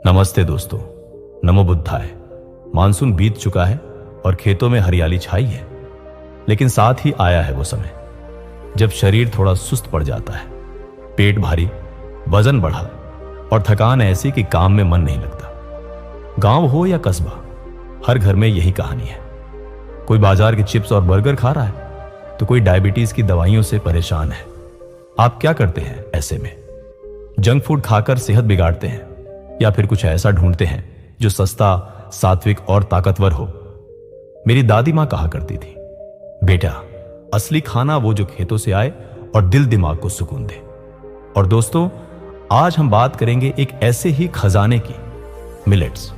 नमस्ते दोस्तों। नमो बुद्धाय। मानसून बीत चुका है और खेतों में हरियाली छाई है, लेकिन साथ ही आया है वो समय जब शरीर थोड़ा सुस्त पड़ जाता है, पेट भारी, वजन बढ़ा और थकान ऐसी कि काम में मन नहीं लगता। गांव हो या कस्बा, हर घर में यही कहानी है। कोई बाजार के चिप्स और बर्गर खा रहा है तो कोई डायबिटीज की दवाइयों से परेशान है। आप क्या करते हैं ऐसे में? जंक फूड खाकर सेहत बिगाड़ते हैं या फिर कुछ ऐसा ढूंढते हैं जो सस्ता, सात्विक और ताकतवर हो? मेरी दादी मां कहा करती थी, बेटा असली खाना वो जो खेतों से आए और दिल दिमाग को सुकून दे। और दोस्तों, आज हम बात करेंगे एक ऐसे ही खजाने की, मिलेट्स।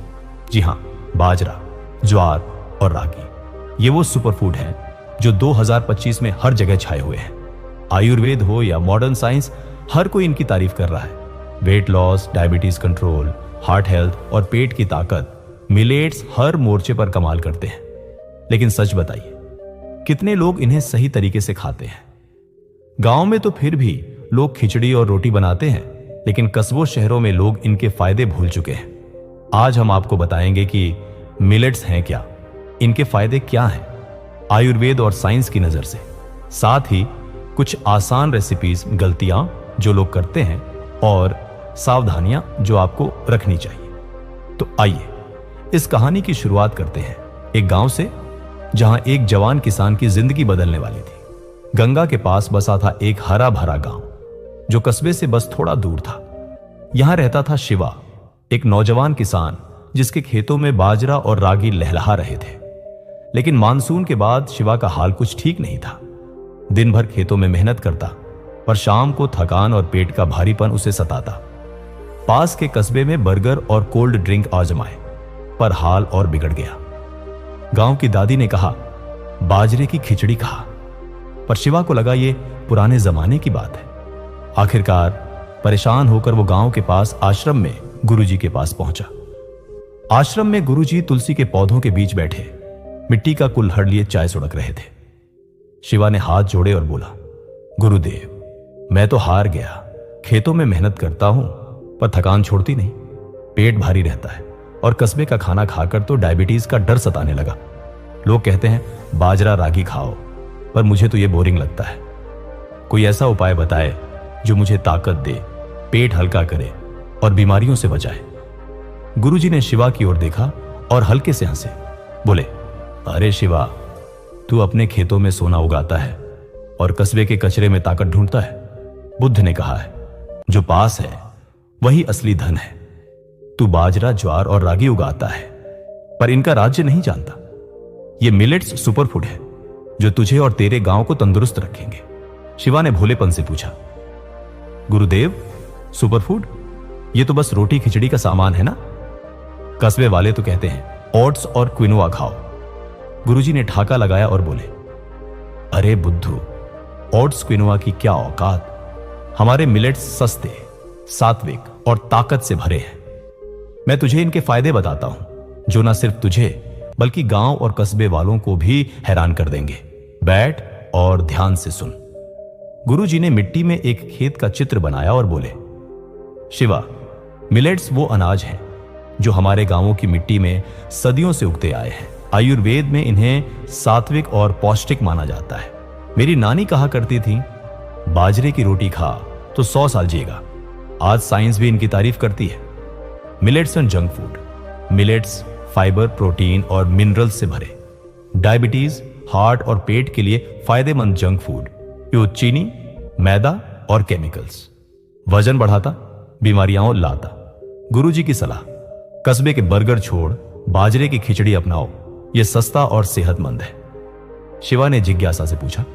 जी हां, बाजरा, ज्वार और रागी, ये वो सुपरफूड हैं जो 2025 में हर जगह छाए हुए हैं। आयुर्वेद हो या मॉडर्न साइंस, हर कोई इनकी तारीफ कर रहा है। Wait loss, diabetes control, heart health और पेट की ताकत, मिलेट्स हर मोर्चे पर कमाल करते हैं। लेकिन सच बताइए, कितने लोग इन्हें सही तरीके से खाते हैं? गांव में तो फिर भी लोग खिचड़ी और रोटी बनाते हैं, लेकिन कस्बों शहरों में लोग इनके फायदे भूल चुके हैं। आज हम आपको बताएंगे कि मिलेट्स हैं क्या, इनके फायदे क्या हैं आयुर्वेद और साइंस की नजर से, साथ ही कुछ आसान रेसिपीज, गलतियां जो लोग करते हैं और सावधानियां जो आपको रखनी चाहिए। तो आइए इस कहानी की शुरुआत करते हैं एक गांव से, जहां एक जवान किसान की जिंदगी बदलने वाली थी। गंगा के पास बसा था एक हरा भरा गांव जो कस्बे से बस थोड़ा दूर था। यहां रहता था शिवा, एक नौजवान किसान जिसके खेतों में बाजरा और रागी लहलहा रहे थे। लेकिन मानसून के बाद शिवा का हाल कुछ ठीक नहीं था। दिन भर खेतों में मेहनत करता, पर शाम को थकान और पेट का भारीपन उसे सताता। पास के कस्बे में बर्गर और कोल्ड ड्रिंक आजमाए, पर हाल और बिगड़ गया। गांव की दादी ने कहा, बाजरे की खिचड़ी खा, पर शिवा को लगा ये पुराने जमाने की बात है। आखिरकार परेशान होकर वो गांव के पास आश्रम में गुरुजी के पास पहुंचा। आश्रम में गुरुजी तुलसी के पौधों के बीच बैठे मिट्टी का कुल्हड़ लिए चाय सुड़क रहे थे। शिवा ने हाथ जोड़े और बोला, गुरुदेव, मैं तो हार गया। खेतों में मेहनत करता हूं, पर थकान छोड़ती नहीं। पेट भारी रहता है और कस्बे का खाना खाकर तो डायबिटीज का डर सताने लगा। लोग कहते हैं बाजरा रागी खाओ, पर मुझे तो यह बोरिंग लगता है। कोई ऐसा उपाय बताए जो मुझे ताकत दे, पेट हल्का करे और बीमारियों से बचाए। गुरुजी ने शिवा की ओर देखा और हल्के से हंसे। बोले, अरे शिवा, तू अपने खेतों में सोना उगाता है और कस्बे के कचरे में ताकत ढूंढता है। बुद्ध ने कहा है, जो पास है वही असली धन है। तू बाजरा, ज्वार और रागी उगाता है, पर इनका राज्य नहीं जानता। ये मिलेट्स सुपरफूड है जो तुझे और तेरे गांव को तंदुरुस्त रखेंगे। शिवा ने भोलेपन से पूछा, गुरुदेव, सुपरफूड? ये तो बस रोटी खिचड़ी का सामान है ना? कस्बे वाले तो कहते हैं ओट्स और क्विनोआ खाओ। गुरुजी ने ठाका लगाया और बोले, अरे बुद्धू, ओट्स क्विनोआ की क्या औकात। हमारे मिलेट्स सस्ते, सात्विक और ताकत से भरे हैं। मैं तुझे इनके फायदे बताता हूं जो ना सिर्फ तुझे बल्कि गांव और कस्बे वालों को भी हैरान कर देंगे। बैठ और ध्यान से सुन। गुरुजी ने मिट्टी में एक खेत का चित्र बनाया और बोले, शिवा, मिलेट्स वो अनाज हैं जो हमारे गांवों की मिट्टी में सदियों से उगते आए हैं। आयुर्वेद में इन्हें सात्विक और पौष्टिक माना जाता है। मेरी नानी कहा करती थी, बाजरे की रोटी खा तो 100 साल जिएगा। आज साइंस भी इनकी तारीफ करती है। Millets and junk food. Millets fibre, protein और मिनरल्स से भरे, डायबिटीज, हार्ट और पेट के लिए फायदेमंद जंक फूड, जो चीनी, मैदा और केमिकल्स, वजन बढ़ाता, बीमारियां लाता। गुरुजी की सलाह, कस्बे के बर्गर छोड़ बाजरे की खिचड़ी अपनाओ, यह सस्ता और सेहतमंद है। शिवा ने जिज्ञासा से पूछा,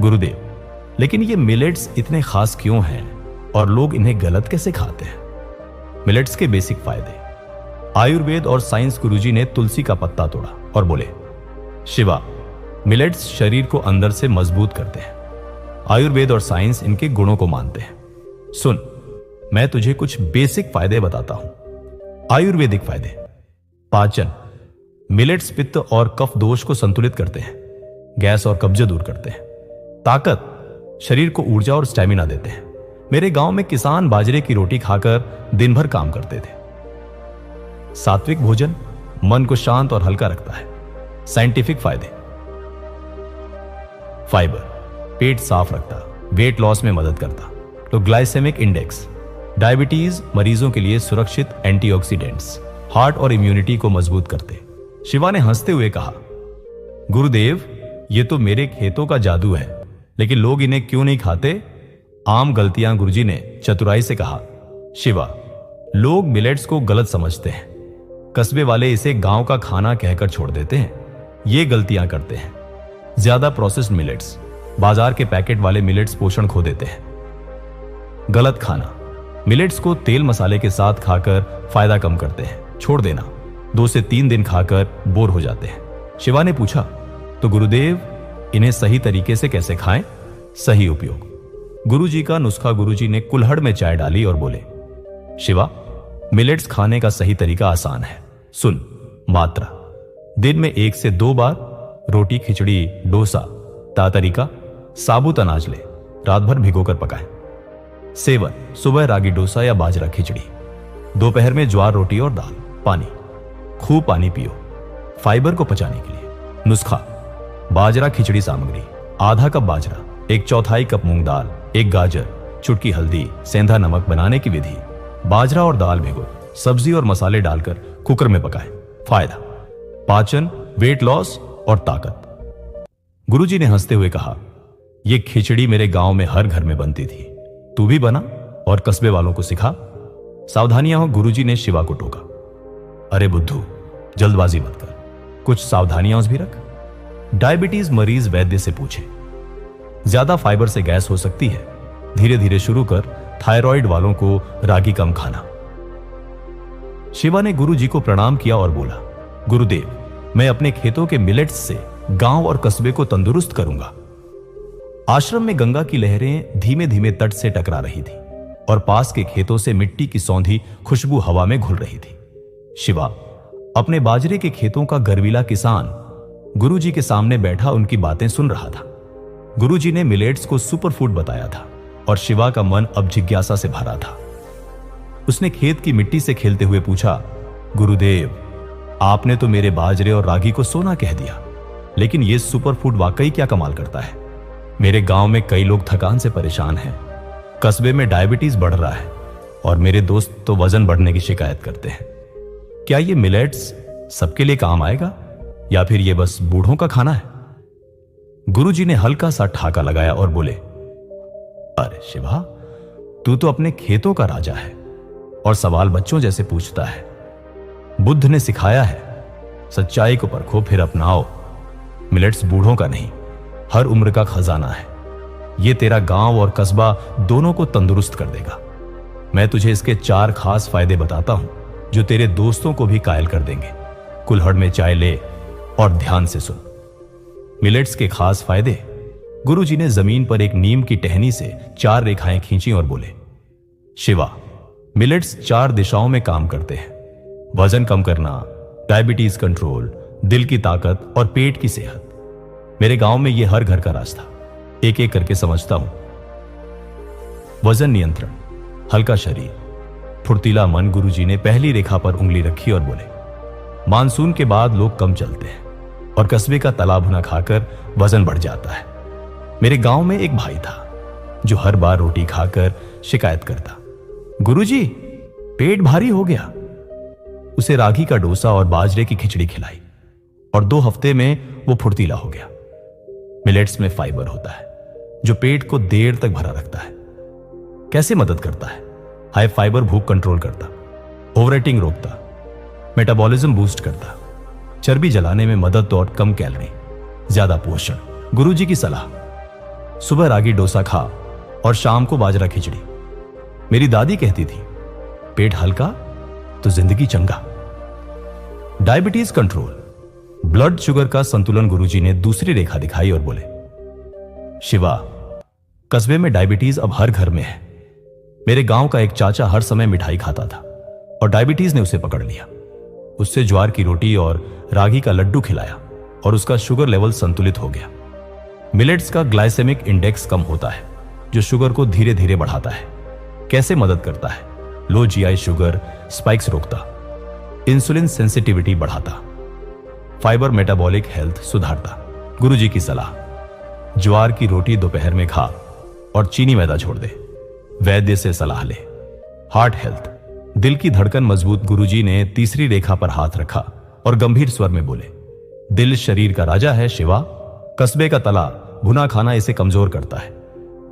गुरुदेव, लेकिन ये मिलेट्स इतने खास क्यों हैं और लोग इन्हें गलत कैसे खाते हैं? मिलेट्स के बेसिक फायदे। आयुर्वेद और साइंस। गुरुजी ने तुलसी का पत्ता तोड़ा और बोले, शिवा, मिलेट्स शरीर को अंदर से मजबूत करते हैं। आयुर्वेद और साइंस इनके गुणों को मानते हैं। सुन, मैं तुझे कुछ बेसिक फायदे बताता हूं। आयुर्वेदिक फायदे। पाचन। मिलेट्स पित्त और कफ दोष को संतुलित करते हैं, गैस और कब्ज दूर करते हैं। ताकत। शरीर को ऊर्जा और स्टैमिना देते हैं। मेरे गांव में किसान बाजरे की रोटी खाकर दिन भर काम करते थे। सात्विक भोजन मन को शांत और हल्का रखता है। साइंटिफिक फायदे। फाइबर पेट साफ रखता, वेट लॉस में मदद करता। तो ग्लाइसेमिक इंडेक्स डायबिटीज मरीजों के लिए सुरक्षित एंटीऑक्सीडेंट्स, हार्ट और इम्यूनिटी को मजबूत करते। शिवा ने हंसते हुए कहा, गुरुदेव ये तो मेरे खेतों का जादू है, लेकिन लोग इन्हें क्यों नहीं खाते? आम गलतियां, गुरुजी ने चतुराई से कहा। शिवा, लोग मिलेट्स को गलत समझते हैं। कस्बे वाले इसे गांव का खाना कहकर छोड़ देते हैं। ये गलतियां करते हैं। ज्यादा प्रोसेस्ड मिलेट्स, बाजार के पैकेट वाले मिलेट्स पोषण खो देते हैं। गलत खाना, मिलेट्स को तेल मसाले के साथ खाकर फायदा कम करते हैं। छोड़ देना, 2 से 3 दिन खाकर बोर हो जाते हैं। शिवा ने पूछा, तो गुरुदेव इन्हें सही तरीके से कैसे खाएं? सही उपयोग। गुरुजी का नुस्खा। गुरुजी ने कुल्हड़ में चाय डाली और बोले, शिवा मिलेट्स खाने का सही तरीका आसान है। सुन। मात्रा, दिन में 1 से 2 बार रोटी, खिचड़ी, डोसा। तरीका, साबुत अनाज ले, रात भर भिगोकर पकाएं। सेवन, सुबह रागी डोसा या बाजरा खिचड़ी, दोपहर में ज्वार रोटी और दाल। पानी, खूब पानी पियो फाइबर को पचाने के लिए। नुस्खा, बाजरा खिचड़ी सामग्री, आधा कप बाजरा, 1/4 कप मूंग दाल, 1 गाजर, चुटकी हल्दी, सेंधा नमक। बनाने की विधि, बाजरा और दाल भिगो, सब्जी और मसाले डालकर कुकर में पकाएं। फायदा, पाचन, वेट लॉस और ताकत। गुरुजी ने हंसते हुए कहा, यह खिचड़ी मेरे गांव में हर घर में बनती थी, तू भी बना और कस्बे वालों को सिखा। सावधानियां हो। गुरुजी ने शिवा को टोका, अरे बुद्धू जल्दबाजी मत कर, कुछ सावधानियां भी रख। डायबिटीज मरीज वैद्य से पूछे। ज्यादा फाइबर से गैस हो सकती है, धीरे धीरे शुरू कर। थायराइड वालों को रागी कम खाना। शिवा ने गुरुजी को प्रणाम किया और बोला, गुरुदेव मैं अपने खेतों के मिलेट्स से गांव और कस्बे को तंदुरुस्त करूंगा। आश्रम में गंगा की लहरें धीमे धीमे तट से टकरा रही थी और पास के खेतों से मिट्टी की सौंधी खुशबू हवा में घुल रही थी। शिवा अपने बाजरे के खेतों का गर्वीला किसान गुरुजी के सामने बैठा उनकी बातें सुन रहा था। गुरुजी ने मिलेट्स को सुपरफूड बताया था और शिवा का मन अब जिज्ञासा से भरा था। उसने खेत की मिट्टी से खेलते हुए पूछा, गुरुदेव आपने तो मेरे बाजरे और रागी को सोना कह दिया, लेकिन यह सुपरफूड वाकई क्या कमाल करता है? मेरे गांव में कई लोग थकान से परेशान हैं, कस्बे में डायबिटीज बढ़ रहा है और मेरे दोस्त तो वजन बढ़ने की शिकायत करते हैं। क्या ये मिलेट्स सबके लिए काम आएगा या फिर ये बस बूढ़ों का खाना है? गुरुजी ने हल्का सा ठाका लगाया और बोले, अरे शिवा तू तो अपने खेतों का राजा है और सवाल बच्चों जैसे पूछता है। बुद्ध ने सिखाया है, सच्चाई को परखो फिर अपनाओ। मिलेट्स बूढ़ों का नहीं, हर उम्र का खजाना है। यह तेरा गांव और कस्बा दोनों को तंदुरुस्त कर देगा। मैं तुझे इसके 4 खास फायदे बताता हूं जो तेरे दोस्तों को भी कायल कर देंगे। कुल्हड़ में चाय ले और ध्यान से सुन। मिलेट्स के खास फायदे। गुरुजी ने जमीन पर एक नीम की टहनी से 4 रेखाएं खींची और बोले, शिवा मिलेट्स 4 दिशाओं में काम करते हैं। वजन कम करना, डायबिटीज कंट्रोल, दिल की ताकत और पेट की सेहत। मेरे गांव में यह हर घर का राज था, एक एक करके समझता हूं। वजन नियंत्रण, हल्का शरीर, फुर्तीला मन। गुरुजी ने पहली रेखा पर उंगली रखी और बोले, मानसून के बाद लोग कम चलते हैं और कस्बे का तला भुना खाकर वजन बढ़ जाता है। मेरे गांव में एक भाई था जो हर बार रोटी खाकर शिकायत करता, गुरुजी पेट भारी हो गया। उसे रागी का डोसा और बाजरे की खिचड़ी खिलाई और 2 हफ्ते में वो फुर्तीला हो गया। मिलेट्स में फाइबर होता है जो पेट को देर तक भरा रखता है। कैसे मदद करता है? हाई फाइबर भूख कंट्रोल करता, ओवरईटिंग रोकता, मेटाबॉलिज्म बूस्ट करता, चर्बी जलाने में मदद और कम कैलोरी, ज्यादा पोषण। गुरुजी की सलाह, सुबह रागी डोसा खा और शाम को बाजरा खिचड़ी। मेरी दादी कहती थी, पेट हल्का तो जिंदगी चंगा। डायबिटीज कंट्रोल, ब्लड शुगर का संतुलन। गुरुजी ने दूसरी रेखा दिखाई और बोले, शिवा कस्बे में डायबिटीज अब हर घर में है। मेरे गांव का एक चाचा हर समय मिठाई खाता था और डायबिटीज ने उसे पकड़ लिया। उससे ज्वार की रोटी और रागी का लड्डू खिलाया और उसका शुगर लेवल संतुलित हो गया। मिलेट्स का ग्लाइसेमिक इंडेक्स कम होता है जो शुगर को धीरे धीरे बढ़ाता है। कैसे मदद करता है? लो जीआई शुगर स्पाइक्स रोकता, इंसुलिन सेंसिटिविटी बढ़ाता, फाइबर मेटाबॉलिक हेल्थ सुधारता। गुरुजी की सलाह, ज्वार की रोटी दोपहर में खा और चीनी मैदा छोड़ दे। वैद्य से सलाह ले। हार्ट हेल्थ, दिल की धड़कन मजबूत। गुरुजी ने तीसरी रेखा पर हाथ रखा और गंभीर स्वर में बोले, दिल शरीर का राजा है शिवा। कस्बे का तला भुना खाना इसे कमजोर करता है।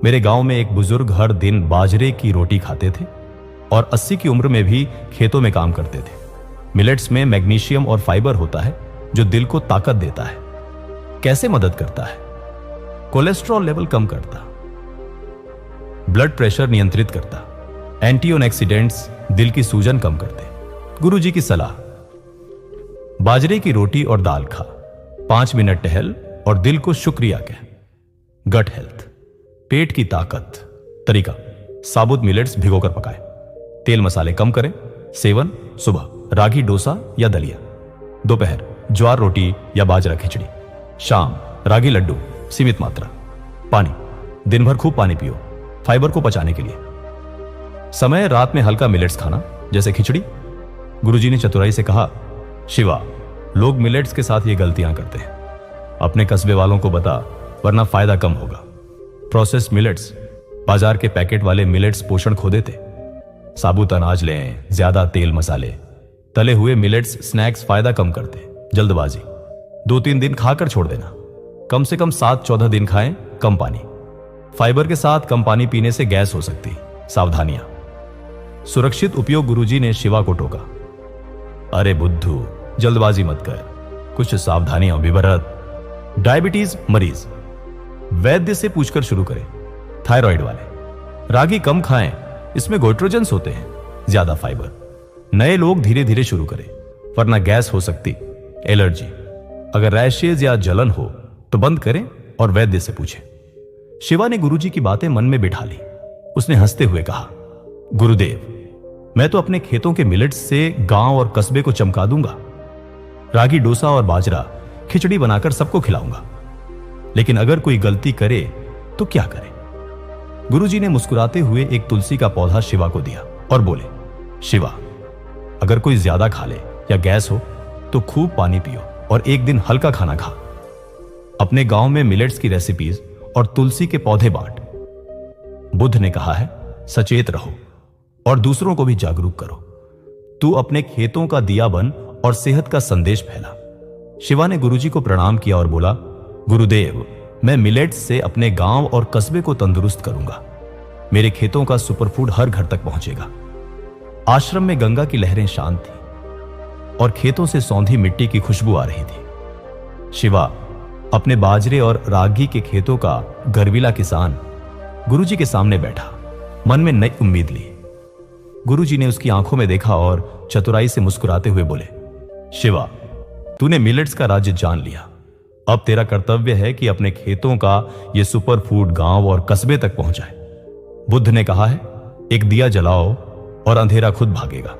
मेरे गांव में एक बुजुर्ग हर दिन बाजरे की रोटी खाते थे और 80 की उम्र में भी खेतों में काम करते थे। मिलेट्स में मैग्नीशियम और फाइबर होता है जो दिल को ताकत देता है। कैसे मदद करता है? कोलेस्ट्रॉल लेवल कम करता, ब्लड प्रेशर नियंत्रित करता, एंटीऑक्सीडेंट्स दिल की सूजन कम करते। गुरुजी की सलाह, बाजरे की रोटी और दाल खा, 5 मिनट टहल और दिल को शुक्रिया कह। गट हेल्थ, पेट की ताकत। तरीका, साबुत मिलेट्स भिगोकर पकाए, तेल मसाले कम करें। सेवन, सुबह रागी डोसा या दलिया, दोपहर ज्वार रोटी या बाजरा खिचड़ी, शाम रागी लड्डू सीमित मात्रा। पानी, दिन भर खूब पानी पियो फाइबर को पचाने के लिए। समय, रात में हल्का मिलेट्स खाना जैसे खिचड़ी। गुरुजी ने चतुराई से कहा, शिवा, लोग मिलेट्स के साथ ये गलतियां करते हैं। अपने कस्बे वालों को बता, वरना फायदा कम होगा। प्रोसेस्ड मिलेट्स, बाजार के पैकेट वाले मिलेट्स पोषण खो देते। साबुत अनाज लें, ज्यादा तेल मसाले। तले हुए मिलेट्स स्नैक्स फायदा कम करते। जल्दबाजी, 2-3 दिन खाकर छोड़ देना। कम से कम 7-14 दिन खाएं। कम पानी, फाइबर के साथ कम पानी पीने से गैस हो सकती। सावधानियां, सुरक्षित उपयोग। गुरुजी ने शिवा को टोका, अरे बुद्धू, जल्दबाजी मत कर, कुछ सावधानियां विवरत। डायबिटीज मरीज वैद्य से पूछकर शुरू करें। थायराइड वाले रागी कम खाएं, इसमें गोइट्रोजन्स होते हैं, ज्यादा फाइबर। नए लोग धीरे धीरे शुरू करें, वरना गैस हो सकती। एलर्जी, अगर रैशेज या जलन हो तो बंद करें और वैद्य से पूछें। शिवा ने गुरुजी की बातें मन में बिठा ली। उसने हंसते हुए कहा, गुरुदेव, मैं तो अपने खेतों के मिलेट्स से गांव और कस्बे को चमका दूंगा। रागी डोसा और बाजरा खिचड़ी बनाकर सबको खिलाऊंगा। लेकिन अगर कोई गलती करे तो क्या करे? गुरुजी ने मुस्कुराते हुए एक तुलसी का पौधा शिवा को दिया और बोले, शिवा, अगर कोई ज्यादा खा ले या गैस हो तो खूब पानी पियो और एक दिन हल्का खाना खा। अपने गांव में मिलेट्स की रेसिपीज और तुलसी के पौधे बांट। बुद्ध ने कहा है, सचेत रहो और दूसरों को भी जागरूक करो। तू अपने खेतों का दिया बन और सेहत का संदेश फैला। शिवा ने गुरुजी को प्रणाम किया और बोला, गुरुदेव, मैं मिलेट्स से अपने गांव और कस्बे को तंदुरुस्त करूंगा। मेरे खेतों का सुपरफूड हर घर तक पहुंचेगा। आश्रम में गंगा की लहरें शांत थी और खेतों से सौंधी मिट्टी की खुशबू आ रही थी। शिवा अपने बाजरे और रागी के खेतों का गर्विला किसान गुरुजी के सामने बैठा, मन में नई उम्मीद ली। गुरुजी ने उसकी आंखों में देखा और चतुराई से मुस्कुराते हुए बोले, शिवा, तूने मिलेट्स का राज्य जान लिया। अब तेरा कर्तव्य है कि अपने खेतों का यह सुपर फूड गांव और कस्बे तक पहुंचाए। बुद्ध ने कहा है, एक दिया जलाओ और अंधेरा खुद भागेगा।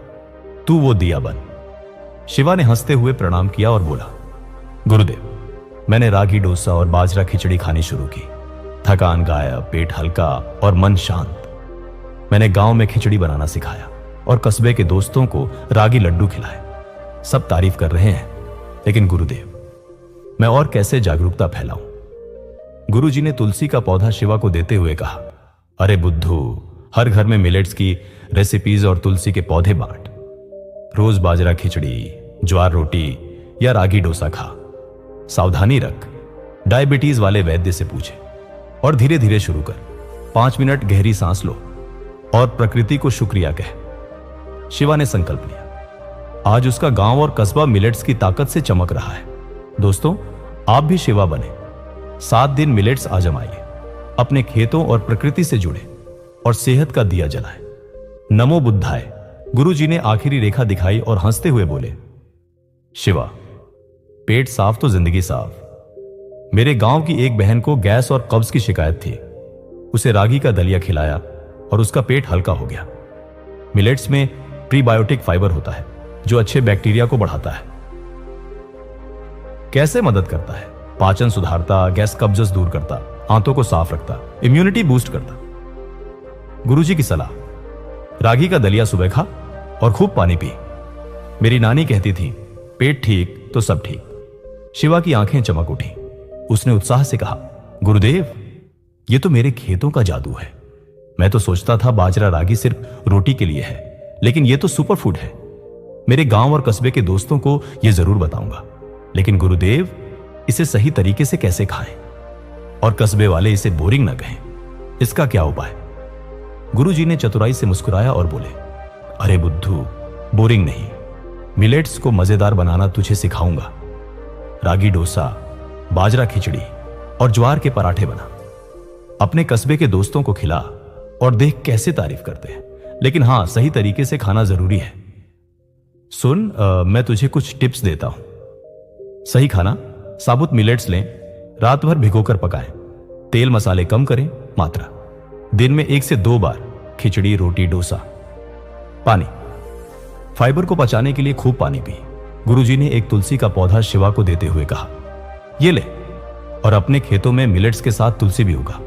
तू वो दिया बन। शिवा ने हंसते हुए प्रणाम किया और बोला, गुरुदेव, मैंने रागी डोसा और बाजरा खिचड़ी खानी शुरू की। थकान गायब, पेट हल्का और मन शांत। मैंने गांव में खिचड़ी बनाना सिखाया और कस्बे के दोस्तों को रागी लड्डू खिलाए। सब तारीफ कर रहे हैं, लेकिन गुरुदेव, मैं और कैसे जागरूकता फैलाऊं? गुरुजी ने तुलसी का पौधा शिवा को देते हुए कहा, अरे बुद्धू, हर घर में मिलेट्स की रेसिपीज और तुलसी के पौधे बांट। रोज बाजरा खिचड़ी, ज्वार रोटी या रागी डोसा खा। सावधानी रख, डायबिटीज वाले वैद्य से पूछे और धीरे धीरे शुरू कर। 5 मिनट गहरी सांस लो और प्रकृति को शुक्रिया कह। शिवा ने संकल्प लिया। आज उसका गांव और कस्बा मिलेट्स की ताकत से चमक रहा है। दोस्तों, आप भी शिवा बने। 7 दिन मिलेट्स आजमाइए, अपने खेतों और प्रकृति से जुड़े और सेहत का दिया जलाए। नमो बुद्धाय। गुरुजी ने आखिरी रेखा दिखाई और हंसते हुए बोले, शिवा, पेट साफ तो जिंदगी साफ। मेरे गांव की एक बहन को गैस और कब्ज की शिकायत थी। उसे रागी का दलिया खिलाया और उसका पेट हल्का हो गया। मिलेट्स में प्रीबायोटिक फाइबर होता है जो अच्छे बैक्टीरिया को बढ़ाता है। कैसे मदद करता है? पाचन सुधारता, गैस कब्ज दूर करता, आंतों को साफ रखता, इम्यूनिटी बूस्ट करता। गुरुजी की सलाह, रागी का दलिया सुबह खा और खूब पानी पी। मेरी नानी कहती थी, पेट ठीक तो सब ठीक। शिवा की आंखें चमक उठी। उसने उत्साह से कहा, गुरुदेव, ये तो मेरे खेतों का जादू है। मैं तो सोचता था बाजरा रागी सिर्फ रोटी के लिए है, लेकिन ये तो सुपर फूड है। मेरे गांव और कस्बे के दोस्तों को यह जरूर बताऊंगा। लेकिन गुरुदेव, इसे सही तरीके से कैसे खाएं और कस्बे वाले इसे बोरिंग न कहें, इसका क्या उपाय? गुरुजी ने चतुराई से मुस्कुराया और बोले, अरे बुद्धू, बोरिंग नहीं, मिलेट्स को मजेदार बनाना तुझे सिखाऊंगा। रागी डोसा, बाजरा खिचड़ी और ज्वार के पराठे बना। अपने कस्बे के दोस्तों को खिला और देख कैसे तारीफ करते हैं। लेकिन हां, सही तरीके से खाना जरूरी है। सुन, मैं तुझे कुछ टिप्स देता हूं। सही खाना, साबुत मिलेट्स लें, रात भर भिगोकर पकाएं, तेल मसाले कम करें, मात्रा दिन में 1 से 2 बार, खिचड़ी, रोटी, डोसा। पानी, फाइबर को पचाने के लिए खूब पानी पी। गुरुजी ने एक तुलसी का पौधा शिवा को देते हुए कहा, ये ले और अपने खेतों में मिलेट्स के साथ तुलसी भी उगा।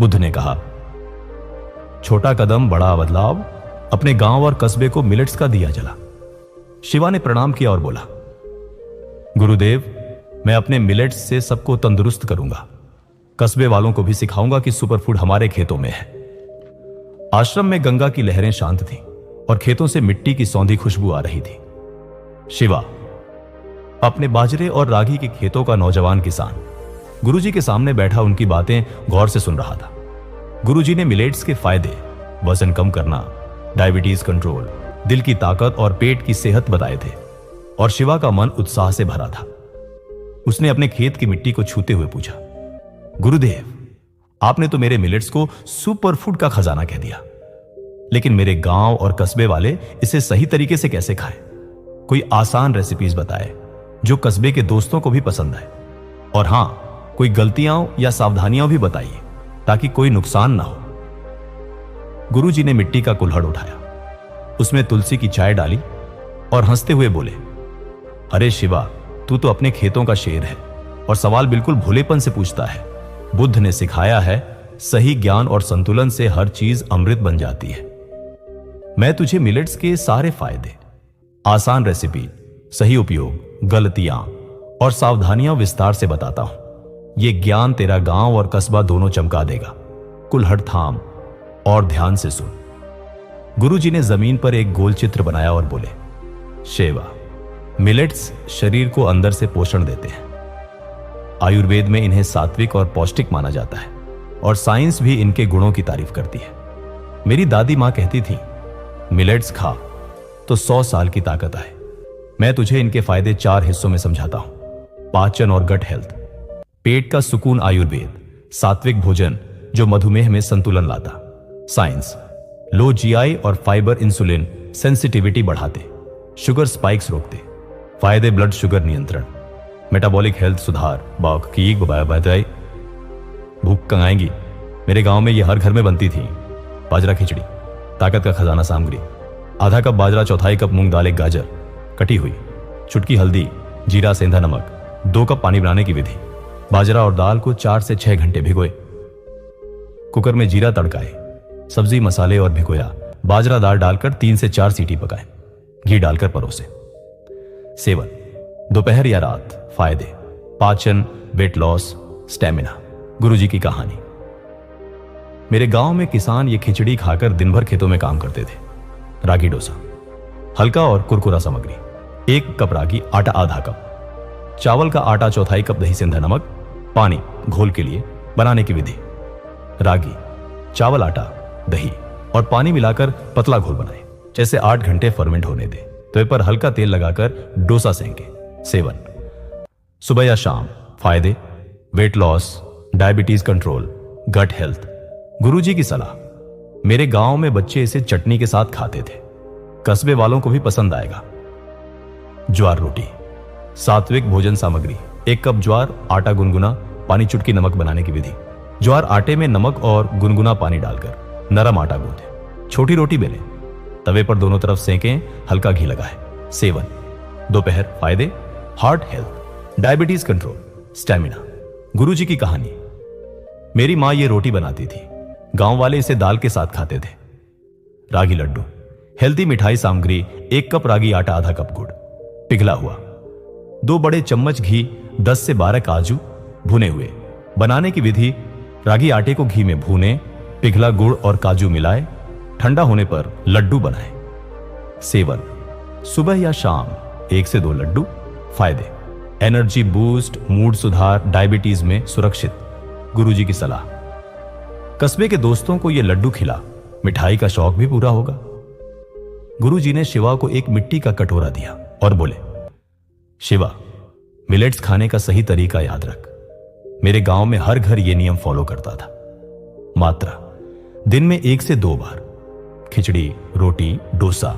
बुद्ध ने कहा, छोटा कदम बड़ा बदलाव, अपने गांव और कस्बे को मिलेट्स का दिया जला। शिवा ने प्रणाम किया और बोला, गुरुदेव, मैं अपने मिलेट्स से सबको तंदुरुस्त करूंगा। कस्बे वालों को भी सिखाऊंगा कि सुपरफूड हमारे खेतों में है। आश्रम में गंगा की लहरें शांत थीं और खेतों से मिट्टी की सौंधी खुशबू आ रही थी। शिवा अपने बाजरे और रागी के खेतों का नौजवान किसान गुरुजी के सामने बैठा उनकी बातें गौर से सुन रहा था। गुरुजी ने मिलेट्स के फायदे, वजन कम करना, डायबिटीज कंट्रोल, दिल की ताकत और पेट की सेहत बताए थे और शिवा का मन उत्साह से भरा था। उसने अपने खेत की मिट्टी को छूते हुए पूछा, गुरुदेव, आपने तो मेरे मिलेट्स को सुपरफूड का खजाना कह दिया, लेकिन मेरे गांव और कस्बे वाले इसे सही तरीके से कैसे खाएं? कोई आसान रेसिपीज बताए जो कस्बे के दोस्तों को भी पसंद आए। और हां, कोई गलतियां या सावधानियां भी बताइए ताकि कोई नुकसान ना हो। गुरुजी ने मिट्टी का कुल्हड़ उठाया, उसमें तुलसी की चाय डाली और हंसते हुए बोले, अरे शिवा, तू तो अपने खेतों का शेर है और सवाल बिल्कुल भोलेपन से पूछता है। बुद्ध ने सिखाया है, सही ज्ञान और संतुलन से हर चीज अमृत बन जाती है। मैं तुझे मिलेट्स के सारे फायदे, आसान रेसिपी, सही उपयोग, गलतियां और सावधानियां विस्तार से बताता हूं। यह ज्ञान तेरा गांव और कस्बा दोनों चमका देगा। कुल्हड़ थाम और ध्यान से सुन। गुरुजी ने जमीन पर एक गोल चित्र बनाया और बोले, शेवा, मिलेट्स शरीर को अंदर से पोषण देते हैं। आयुर्वेद में इन्हें सात्विक और पौष्टिक माना जाता है और साइंस भी इनके गुणों की तारीफ करती है। मेरी दादी मां कहती थी, मिलेट्स खा तो 100 साल की ताकत आए। मैं तुझे इनके फायदे 4 हिस्सों में समझाता हूं। पाचन और गट हेल्थ, पेट का सुकून आयुर्वेद, सात्विक भोजन जो मधुमेह में संतुलन लाता। साइंस, लो जीआई और फाइबर इंसुलिन सेंसिटिविटी बढ़ाते, शुगर स्पाइक्स रोकते। फायदे, ब्लड शुगर नियंत्रण, मेटाबॉलिक हेल्थ सुधार, भूख कंगाएंगी। मेरे गांव में यह हर घर में बनती थी। बाजरा खिचड़ी, ताकत का खजाना सामग्री, आधा कप बाजरा, 1/4 कप मूंग दाल, 1 गाजर कटी हुई, चुटकी हल्दी, जीरा, सेंधा नमक, 2 कप पानी बनाने की विधि। बाजरा और दाल को 4 से 6 घंटे भिगोए, कुकर में जीरा तड़काए, सब्जी मसाले और भिगोया बाजरा दाल डालकर 3 से 4 सीटी पकाए, घी डालकर परोसे। सेवन, दोपहर या रात। फायदे, पाचन, वेट लॉस, स्टेमिना। गुरुजी की कहानी। मेरे गांव में किसान ये खिचड़ी खाकर दिन भर खेतों में काम करते थे। रागी डोसा, हल्का और कुरकुरा सामग्री, 1 कप रागी, आटा आधा कप, चावल का आटा 1/4 कप, दही, सेंधा नमक, पानी घोल के लिए। बनाने की विधि, रागी, चावल, आटा, दही और पानी मिलाकर पतला घोल बनाए। जैसे 8 घंटे फर्मेंट होने दे। तवे पर हल्का तेल लगाकर डोसा सेंके। सेवन, सुबह या शाम। फायदे, weight loss, diabetes control, gut health. गुरुजी की सलाह, मेरे गांव में बच्चे इसे चटनी के साथ खाते थे। कस्बे वालों को भी पसंद आएगा। ज्वार रोटी, सात्विक भोजन सामग्री, 1 कप ज्वार, आटा गुनगुना, पानी, चुटकी नमक। बनाने की विधि, ज्वार आटे में नमक और गुनगुना पानी डालकर नरम आटा गूंथें। छोटी रोटी बेलें, तवे पर दोनों तरफ सेकें, हल्का घी लगाएं। सेवन, दोपहर। फायदे, heart health, diabetes control, stamina. गुरुजी की कहानी। मेरी मां ये रोटी बनाती थी, गांव वाले इसे दाल के साथ खाते थे। रागी लड्डू, हेल्दी मिठाई सामग्री 1 कप रागी आटा, आधा कप गुड़ पिघला हुआ, 2 बड़े चम्मच घी, 10 से 12 काजू भुने हुए। बनाने की विधि: रागी आटे को घी में भूने, पिघला गुड़ और काजू मिलाए, ठंडा होने पर लड्डू बनाएं। सेवन: सुबह या शाम 1 से 2 लड्डू। फायदे: एनर्जी बूस्ट, मूड सुधार, डायबिटीज में सुरक्षित। गुरुजी की सलाह: कस्बे के दोस्तों को यह लड्डू खिला, मिठाई का शौक भी पूरा होगा। गुरुजी ने शिवा को एक मिट्टी का कटोरा दिया और बोले, शिवा, मिलेट्स खाने का सही तरीका याद रख। मेरे गांव में हर घर यह नियम फॉलो करता था। मात्रा: दिन में 1 से 2 बार खिचड़ी, रोटी, डोसा,